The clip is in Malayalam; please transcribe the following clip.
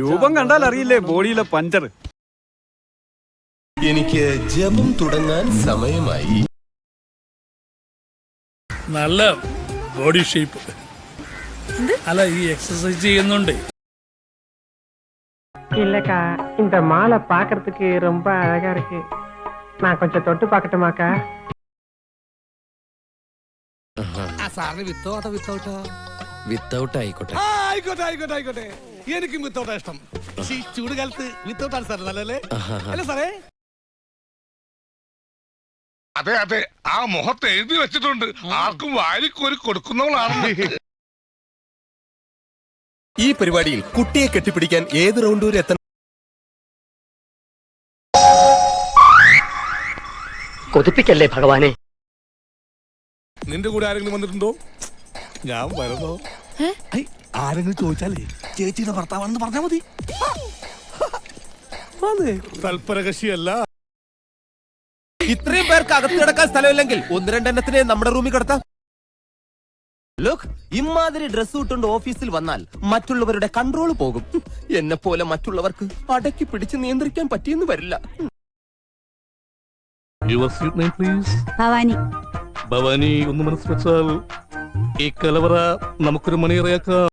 രൂപം കണ്ടാൽ അറിയില്ലേ ബോഡിയിലെ പഞ്ചർ. എനിക്ക് ജപം തുടങ്ങാൻ സമയമായി. നല്ല ബോഡി ഷേപ്പ്. അല്ല, ഈ എക്സസൈസ് ചെയ്യുന്നുണ്ട്. இல்லக்கா இந்த மாலை பாக்குறதுக்கு ரொம்ப அழகா இருக்கு. நான் கொஞ்சம் தொட்டு பார்க்கட்டுமாக்கா? സാറിന് വിത്തൗട്ടോ വിത്തൗട്ടോ? വിത്തൗട്ട് ആയിക്കോട്ടെ. ആയിക്കോട്ടെ ആയിക്കോട്ടെ ആയിക്കോട്ടെ. എനിക്കും വിത്തൗട്ടാ ഇഷ്ടം. ഈ ചൂട് കാലത്ത് വിത്തൗട്ടാണ് സാർ നല്ലല്ലേ? അല്ലേ സാറേ? അതെ അതെ, ആ മുഖത്ത് എഴുതി വെച്ചിട്ടുണ്ട്, ആർക്കും വാരിക്കോരി കൊടുക്കുന്നവളാണ്. ഈ പരിപാടിയിൽ കുട്ടിയെ കെട്ടിപ്പിടിക്കാൻ ഏത് റൗണ്ട് വരെ എത്തണം? കൊതിപ്പിക്കല്ലേ ഭഗവാനെ. നിന്റെ കൂടെ ആരെങ്കിലും വന്നിട്ടുണ്ടോ? ഞാൻ വരുന്നോ? ആരെങ്കിലും ചോദിച്ചാലേ ചേച്ചിയുടെ ഭർത്താവാണെന്ന് പറഞ്ഞാ മതി. തൽപരകശിയല്ല. ഇത്രയും പേർക്ക് അകത്ത് കിടക്കാൻ സ്ഥലമില്ലെങ്കിൽ ഒന്ന് രണ്ടെണ്ണത്തിനെ നമ്മുടെ റൂമിൽ കിടത്താം. ലുക്ക്, ഇമാതിരി ഡ്രസ് ഇട്ടുകൊണ്ട് ഓഫീസിൽ വന്നാൽ മറ്റുള്ളവരുടെ കൺട്രോൾ പോകും. എന്നെ പോലെ മറ്റുള്ളവർക്ക് അടക്കി പിടിച്ച് നിയന്ത്രിക്കാൻ പറ്റിയെന്ന് വരില്ല. ഭവാനി. ഭവാനി ഒന്ന് മനസ്സ് വെച്ചാൽ ഈ കലവറ നമുക്കൊരു മണിയറയാക്കാം.